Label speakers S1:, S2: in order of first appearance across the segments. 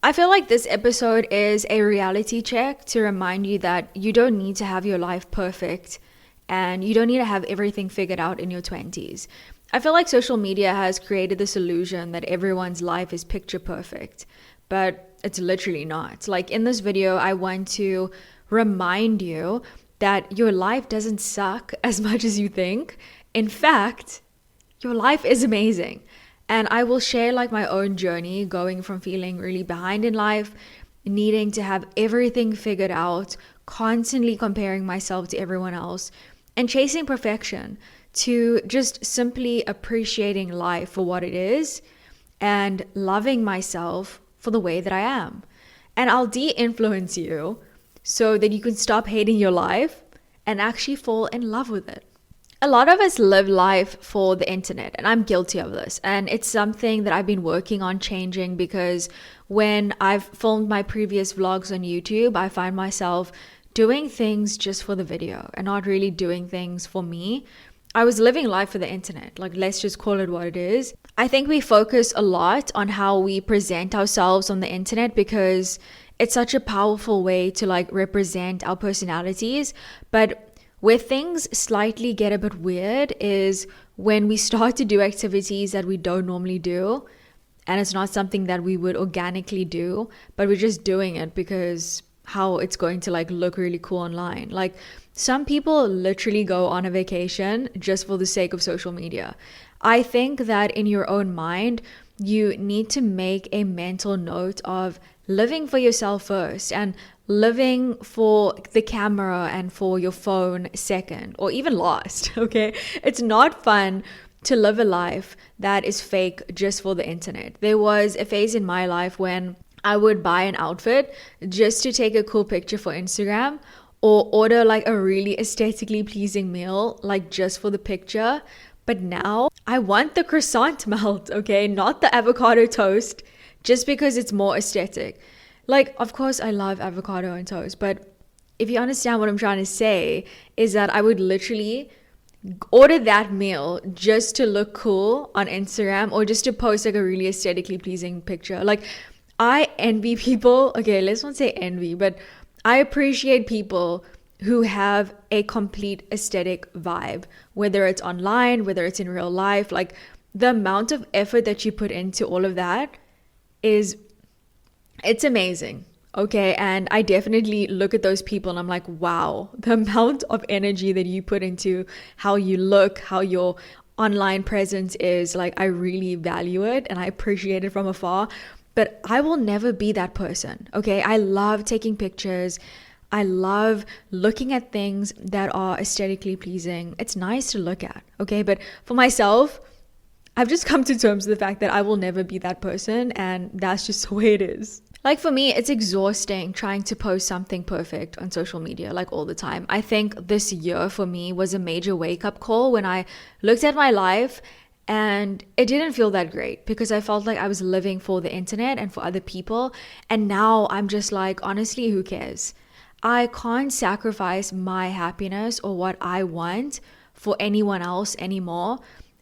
S1: I feel like this episode is a reality check to remind you that you don't need to have your life perfect and you don't need to have everything figured out in your 20s. I feel like social media has created this illusion that everyone's life is picture perfect, but it's literally not. Like in this video, I want to remind you that your life doesn't suck as much as you think. In fact, your life is amazing. And I will share like my own journey going from feeling really behind in life, needing to have everything figured out, constantly comparing myself to everyone else, and chasing perfection to just simply appreciating life for what it is and loving myself for the way that I am. And I'll de-influence you so that you can stop hating your life and actually fall in love with it. A lot of us live life for the internet, and I'm guilty of this. And it's something that I've been working on changing because when I've filmed my previous vlogs on YouTube, I find myself doing things just for the video and not really doing things for me. I was living life for the internet. Like, let's just call it what it is. I think we focus a lot on how we present ourselves on the internet because it's such a powerful way to like represent our personalities. But where things slightly get a bit weird is when we start to do activities that we don't normally do, and it's not something that we would organically do, but we're just doing it because how it's going to like look really cool online. Like some people literally go on a vacation just for the sake of social media. I think that in your own mind, you need to make a mental note of living for yourself first and living for the camera and for your phone second or even last. Okay, it's not fun to live a life that is fake just for the internet. There was a phase in my life when I would buy an outfit just to take a cool picture for Instagram or order like a really aesthetically pleasing meal like just for the picture. But now I want the croissant melt, okay, not the avocado toast, just because it's more aesthetic. Like, of course, I love avocado on toast, but if you understand what I'm trying to say, is that I would literally order that meal just to look cool on Instagram or just to post like a really aesthetically pleasing picture. Like, I envy people. Okay, let's not say envy, but I appreciate people who have a complete aesthetic vibe, whether it's online, whether it's in real life. Like, the amount of effort that you put into all of that it's amazing. Okay, and I definitely look at those people and I'm like, wow, the amount of energy that you put into how you look, how your online presence is, like, I really value it and I appreciate it from afar. But I will never be that person. Okay, I love taking pictures. I love looking at things that are aesthetically pleasing. It's nice to look at. Okay, but for myself, I've just come to terms with the fact that I will never be that person, and that's just the way it is. Like for me, it's exhausting trying to post something perfect on social media like all the time. I think this year for me was a major wake up call when I looked at my life and it didn't feel that great because I felt like I was living for the internet and for other people. And now I'm just like, honestly, who cares? I can't sacrifice my happiness or what I want for anyone else anymore.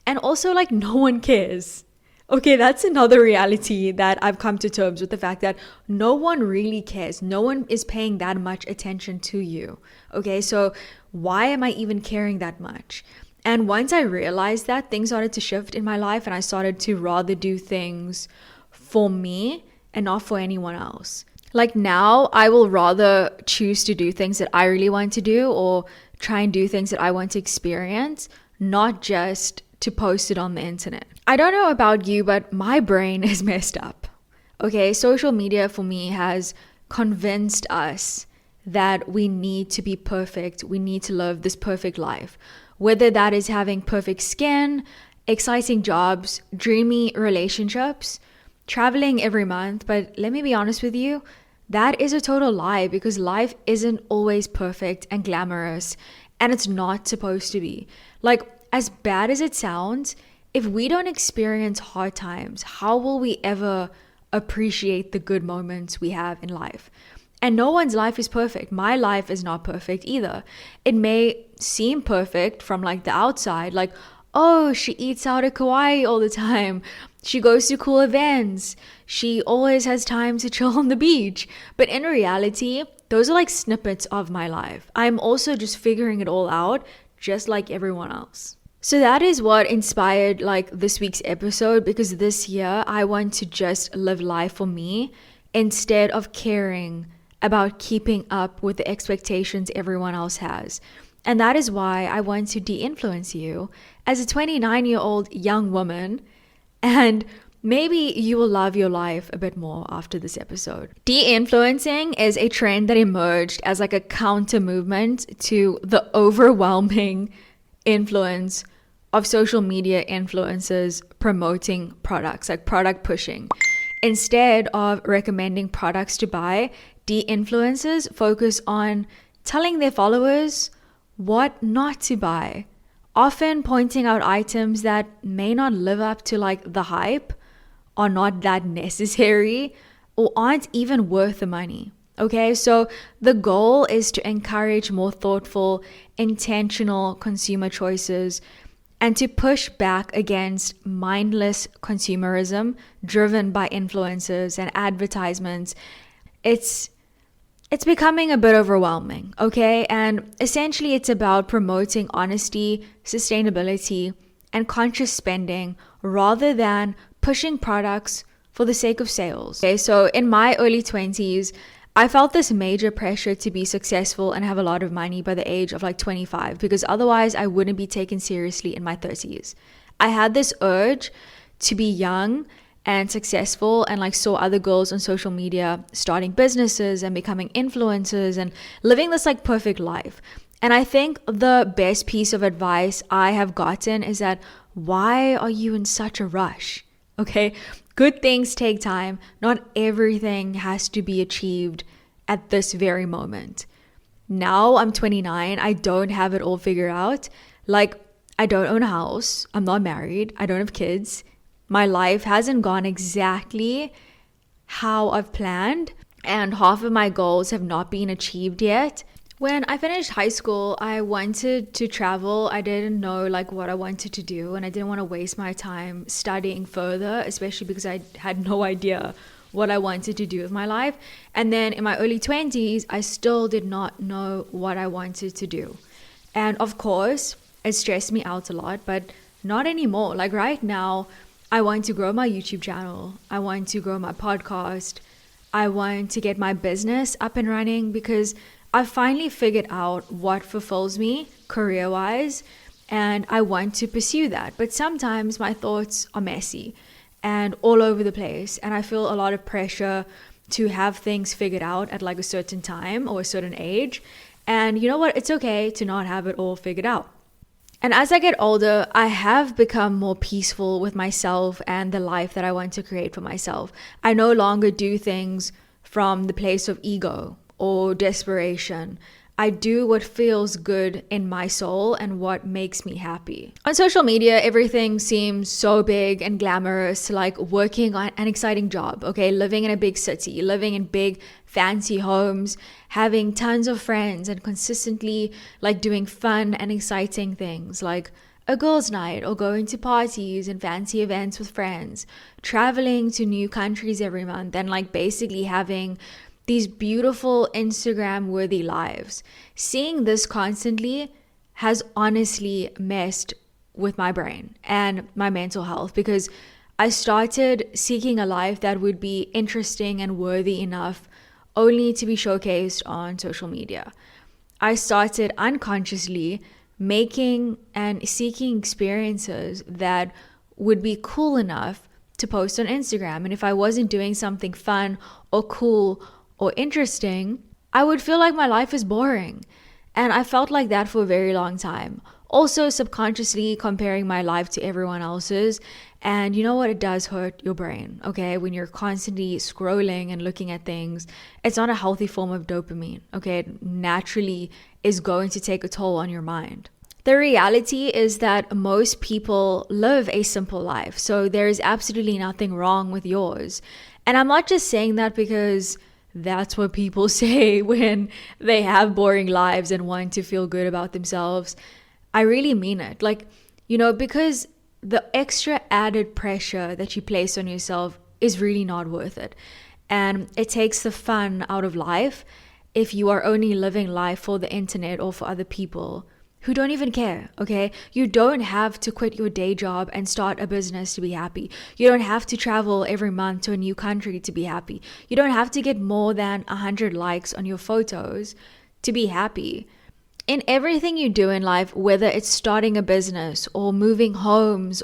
S1: And also, like, no one cares. Okay, that's another reality that I've come to terms with, the fact that no one really cares. No one is paying that much attention to you. Okay, so why am I even caring that much? And once I realized that, things started to shift in my life and I started to rather do things for me and not for anyone else. Like now, I will rather choose to do things that I really want to do or try and do things that I want to experience, not just to post it on the internet. I don't know about you, but my brain is messed up. Okay, social media for me has convinced us that we need to be perfect. We need to live this perfect life. Whether that is having perfect skin, exciting jobs, dreamy relationships, traveling every month. But let me be honest with you, that is a total lie because life isn't always perfect and glamorous, and it's not supposed to be. Like, as bad as it sounds, if we don't experience hard times, how will we ever appreciate the good moments we have in life? And no one's life is perfect. My life is not perfect either. It may seem perfect from like the outside, like, oh, she eats out at Kauai all the time. She goes to cool events. She always has time to chill on the beach. But in reality, those are like snippets of my life. I'm also just figuring it all out, just like everyone else. So that is what inspired like this week's episode, because this year I want to just live life for me instead of caring about keeping up with the expectations everyone else has. And that is why I want to de-influence you as a 29-year-old young woman, and maybe you will love your life a bit more after this episode. De-influencing is a trend that emerged as like a counter movement to the overwhelming influence of social media influencers promoting products, like product pushing. Instead of recommending products to buy, de-influencers focus on telling their followers what not to buy, often pointing out items that may not live up to like the hype, are not that necessary, or aren't even worth the money. Okay, so the goal is to encourage more thoughtful, intentional consumer choices and to push back against mindless consumerism driven by influencers and advertisements. It's becoming a bit overwhelming, okay? And essentially it's about promoting honesty, sustainability, and conscious spending rather than pushing products for the sake of sales. Okay, so in my early 20s, I felt this major pressure to be successful and have a lot of money by the age of like 25, because otherwise I wouldn't be taken seriously in my 30s. I had this urge to be young and successful, and like saw other girls on social media starting businesses and becoming influencers and living this like perfect life. And I think the best piece of advice I have gotten is that, why are you in such a rush? Okay, good things take time. Not everything has to be achieved at this very moment. Now I'm 29. I don't have it all figured out. Like, I don't own a house. I'm not married. I don't have kids. My life hasn't gone exactly how I've planned, and half of my goals have not been achieved yet. When I finished high school, I wanted to travel. I didn't know like what I wanted to do, and I didn't want to waste my time studying further, especially because I had no idea what I wanted to do with my life. And then in my early 20s, I still did not know what I wanted to do. And of course, it stressed me out a lot, but not anymore. Like right now, I want to grow my YouTube channel. I want to grow my podcast. I want to get my business up and running, because I finally figured out what fulfills me career-wise, and I want to pursue that. But sometimes my thoughts are messy and all over the place, and I feel a lot of pressure to have things figured out at like a certain time or a certain age. And you know what? It's okay to not have it all figured out. And as I get older, I have become more peaceful with myself and the life that I want to create for myself. I no longer do things from the place of ego or desperation. I do what feels good in my soul and what makes me happy. On social media, everything seems so big and glamorous, like working on an exciting job, okay? Living in a big city, living in big fancy homes, having tons of friends, and consistently like doing fun and exciting things like a girls' night or going to parties and fancy events with friends, traveling to new countries every month, and like basically having these beautiful Instagram-worthy lives. Seeing this constantly has honestly messed with my brain and my mental health, because I started seeking a life that would be interesting and worthy enough only to be showcased on social media. I started unconsciously making and seeking experiences that would be cool enough to post on Instagram. And if I wasn't doing something fun or cool or interesting, I would feel like my life is boring. And I felt like that for a very long time. Also subconsciously comparing my life to everyone else's. And you know what? It does hurt your brain, okay? When you're constantly scrolling and looking at things, it's not a healthy form of dopamine, okay? It naturally is going to take a toll on your mind. The reality is that most people live a simple life, so there is absolutely nothing wrong with yours. And I'm not just saying that because that's what people say when they have boring lives and want to feel good about themselves. I really mean it. Like, because the extra added pressure that you place on yourself is really not worth it. And it takes the fun out of life if you are only living life for the internet or for other people who don't even care, okay? You don't have to quit your day job and start a business to be happy. You don't have to travel every month to a new country to be happy. You don't have to get more than 100 likes on your photos to be happy. In everything you do in life, whether it's starting a business or moving homes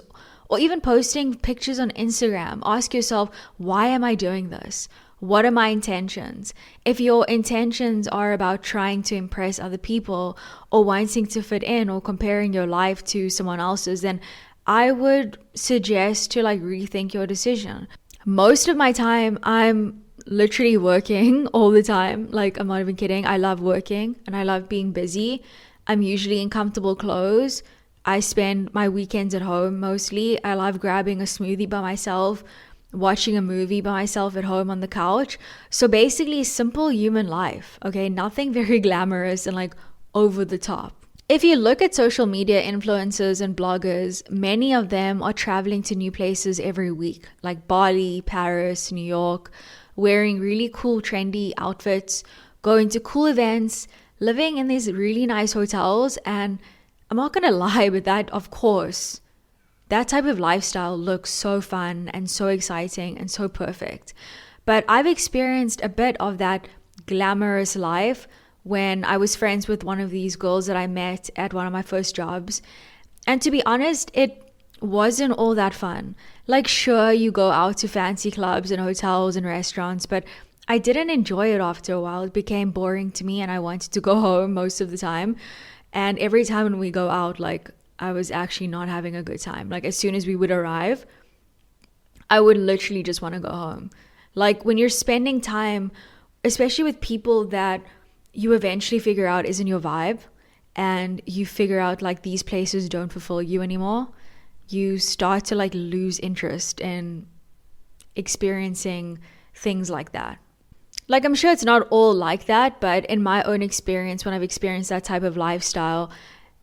S1: or even posting pictures on Instagram, ask yourself, why am I doing this? What are my intentions? If your intentions are about trying to impress other people or wanting to fit in or comparing your life to someone else's, then I would suggest to rethink your decision. Most of my time, I'm literally working all the time. I'm not even kidding. I love working and I love being busy. I'm usually in comfortable clothes. I spend my weekends at home mostly. I love grabbing a smoothie by myself, watching a movie by myself at home on the couch. So basically, simple human life, okay? Nothing very glamorous and over the top. If you look at social media influencers and bloggers, many of them are traveling to new places every week, like Bali, Paris, New York, wearing really cool, trendy outfits, going to cool events, living in these really nice hotels. And I'm not gonna lie, but that, of course, that type of lifestyle looks so fun and so exciting and so perfect. But I've experienced a bit of that glamorous life when I was friends with one of these girls that I met at one of my first jobs. And to be honest, it wasn't all that fun. Sure, you go out to fancy clubs and hotels and restaurants, but I didn't enjoy it after a while. It became boring to me and I wanted to go home most of the time. And every time when we go out, I was actually not having a good time. As soon as we would arrive, I would literally just want to go home. When you're spending time, especially with people that you eventually figure out isn't your vibe, and you figure out these places don't fulfill you anymore, you start to lose interest in experiencing things like that. I'm sure it's not all like that, but in my own experience, when I've experienced that type of lifestyle,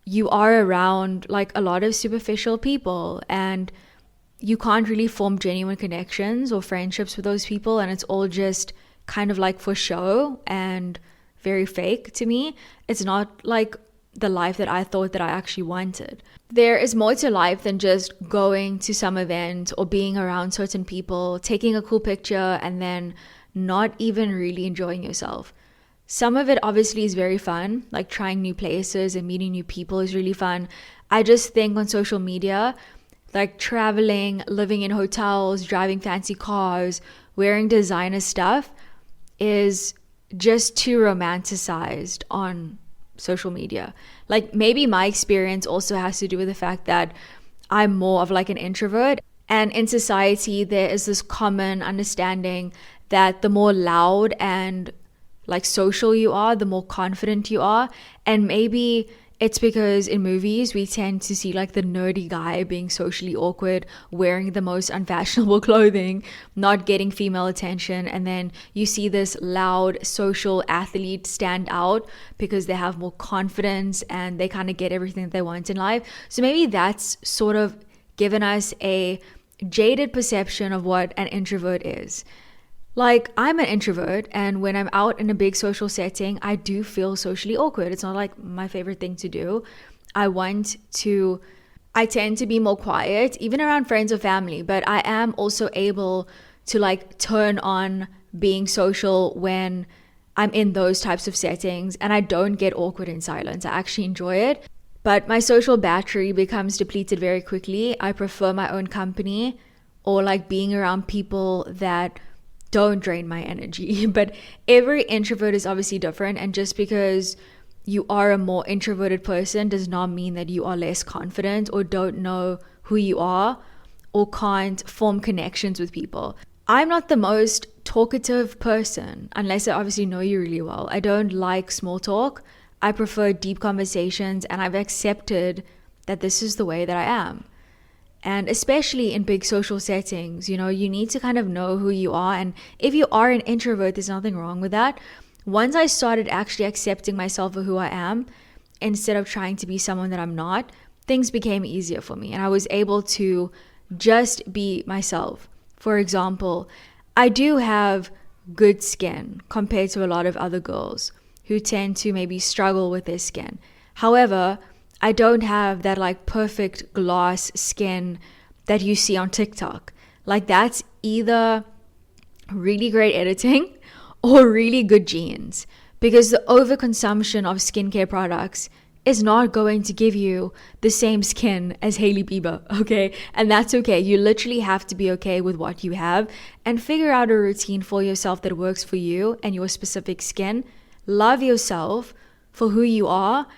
S1: you are around a lot of superficial people and you can't really form genuine connections or friendships with those people, and it's all just kind of for show and very fake to me. It's not the life that I thought that I actually wanted. There is more to life than just going to some event or being around certain people, taking a cool picture, and then not even really enjoying yourself. Some of it obviously is very fun, trying new places and meeting new people is really fun. I just think on social media, traveling, living in hotels, driving fancy cars, wearing designer stuff is just too romanticized on social media. Maybe my experience also has to do with the fact that I'm more of an introvert, and in society there is this common understanding that the more loud and social you are, the more confident you are. And maybe it's because in movies we tend to see the nerdy guy being socially awkward, wearing the most unfashionable clothing, not getting female attention, and then you see this loud social athlete stand out because they have more confidence and they kind of get everything that they want in life. So maybe that's sort of given us a jaded perception of what an introvert is. I'm an introvert, and when I'm out in a big social setting, I do feel socially awkward. It's not my favorite thing to do. I tend to be more quiet, even around friends or family, but I am also able to turn on being social when I'm in those types of settings, and I don't get awkward in silence. I actually enjoy it, but my social battery becomes depleted very quickly. I prefer my own company or being around people that don't drain my energy. But every introvert is obviously different, and just because you are a more introverted person does not mean that you are less confident or don't know who you are or can't form connections with people. I'm not the most talkative person unless I obviously know you really well. I don't like small talk. I prefer deep conversations, and I've accepted that this is the way that I am. And especially in big social settings, you need to kind of know who you are. And if you are an introvert, there's nothing wrong with that. Once I started actually accepting myself for who I am, instead of trying to be someone that I'm not, things became easier for me and I was able to just be myself. For example, I do have good skin compared to a lot of other girls who tend to maybe struggle with their skin. However, I don't have that like perfect glass skin that you see on TikTok. Like that's either really great editing or really good genes, because the overconsumption of skincare products is not going to give you the same skin as Hailey Bieber, okay? And that's okay. You literally have to be okay with what you have and figure out a routine for yourself that works for you and your specific skin. Love yourself for who you are,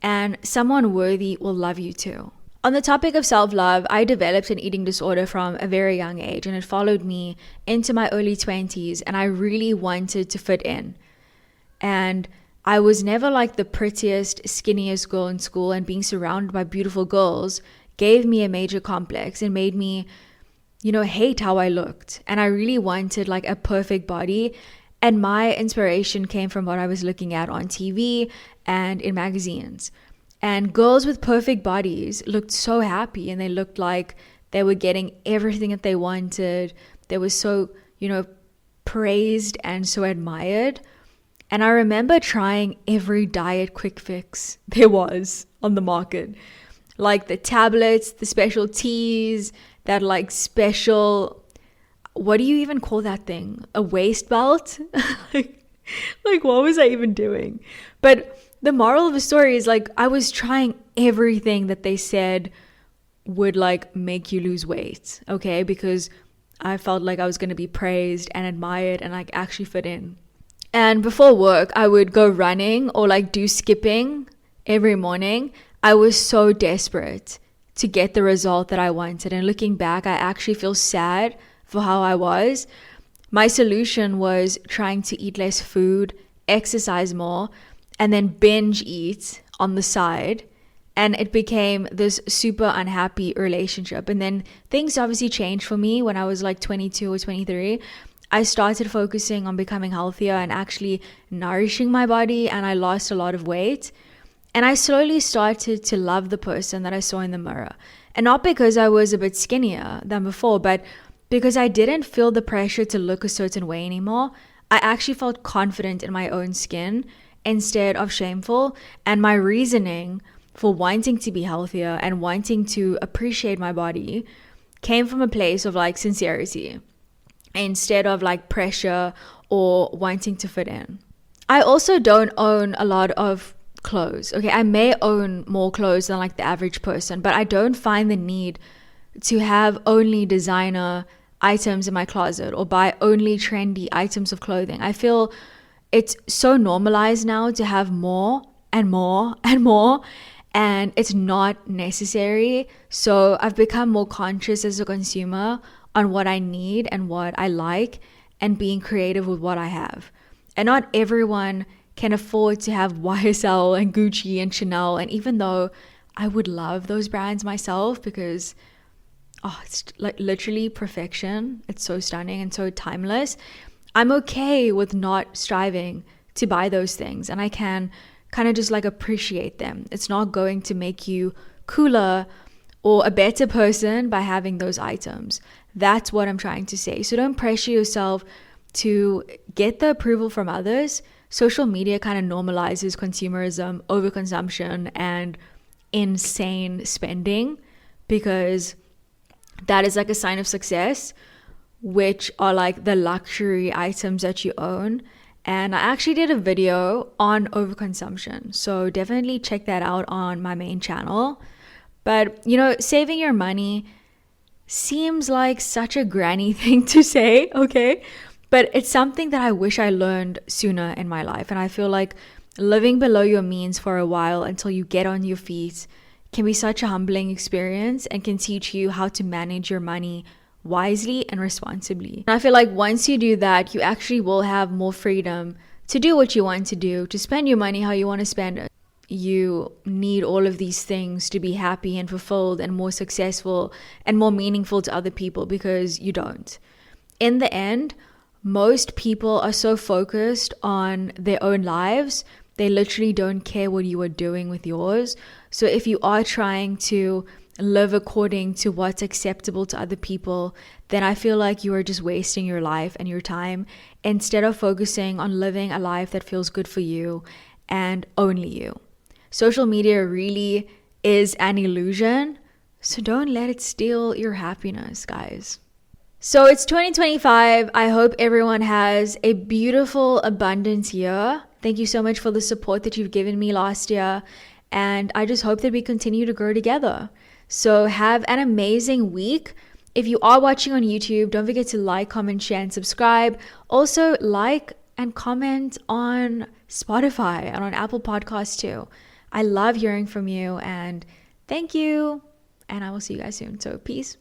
S1: and someone worthy will love you too. On the topic of self-love, I developed an eating disorder from a very young age, and it followed me into my early 20s, and I really wanted to fit in. And I was never like the prettiest, skinniest girl in school, and being surrounded by beautiful girls gave me a major complex and made me, hate how I looked. And I really wanted like a perfect body. And my inspiration came from what I was looking at on TV and in magazines. And girls with perfect bodies looked so happy, and they looked like they were getting everything that they wanted. They were so, praised and so admired. And I remember trying every diet quick fix there was on the market. Like the tablets, the special teas, that like special, what do you even call that thing? A waist belt? like what was I even doing? But the moral of the story is like I was trying everything that they said would like make you lose weight, okay? Because I felt like I was going to be praised and admired and like actually fit in. And before work, I would go running or like do skipping every morning. I was so desperate to get the result that I wanted. And looking back, I actually feel sad for how I was. My solution was trying to eat less food, exercise more, and then binge eat on the side. And it became this super unhappy relationship. And then things obviously changed for me when I was like 22 or 23. I started focusing on becoming healthier and actually nourishing my body, and I lost a lot of weight. And I slowly started to love the person that I saw in the mirror. And not because I was a bit skinnier than before, but because I didn't feel the pressure to look a certain way anymore. I actually felt confident in my own skin instead of shameful. And my reasoning for wanting to be healthier and wanting to appreciate my body came from a place of like sincerity, instead of like pressure or wanting to fit in. I also don't own a lot of clothes. Okay, I may own more clothes than like the average person, but I don't find the need to have only designer items in my closet or buy only trendy items of clothing. I feel it's so normalized now to have more and more and more, and it's not necessary. So I've become more conscious as a consumer on what I need and what I like, and being creative with what I have. And not everyone can afford to have YSL and Gucci and Chanel. And even though I would love those brands myself because it's like literally perfection. It's so stunning and so timeless. I'm okay with not striving to buy those things, and I can kind of just like appreciate them. It's not going to make you cooler or a better person by having those items. That's what I'm trying to say. So don't pressure yourself to get the approval from others. Social media kind of normalizes consumerism, overconsumption, and insane spending, because that is like a sign of success, which are like the luxury items that you own. And I actually did a video on overconsumption, so definitely check that out on my main channel. But saving your money seems like such a granny thing to say, okay? But it's something that I wish I learned sooner in my life. And I feel like living below your means for a while until you get on your feet can be such a humbling experience and can teach you how to manage your money wisely and responsibly. And I feel like once you do that, you actually will have more freedom to do what you want to do, to spend your money how you want to spend it. You need all of these things to be happy and fulfilled and more successful and more meaningful to other people, because you don't. In the end, most people are so focused on their own lives They literally don't care what you are doing with yours. So if you are trying to live according to what's acceptable to other people, then I feel like you are just wasting your life and your time instead of focusing on living a life that feels good for you and only you. Social media really is an illusion, so don't let it steal your happiness, guys. So it's 2025. I hope everyone has a beautiful, abundant year. Thank you so much for the support that you've given me last year. And I just hope that we continue to grow together. So have an amazing week. If you are watching on YouTube, don't forget to like, comment, share, and subscribe. Also, like and comment on Spotify and on Apple Podcasts too. I love hearing from you, and thank you. And I will see you guys soon. So peace.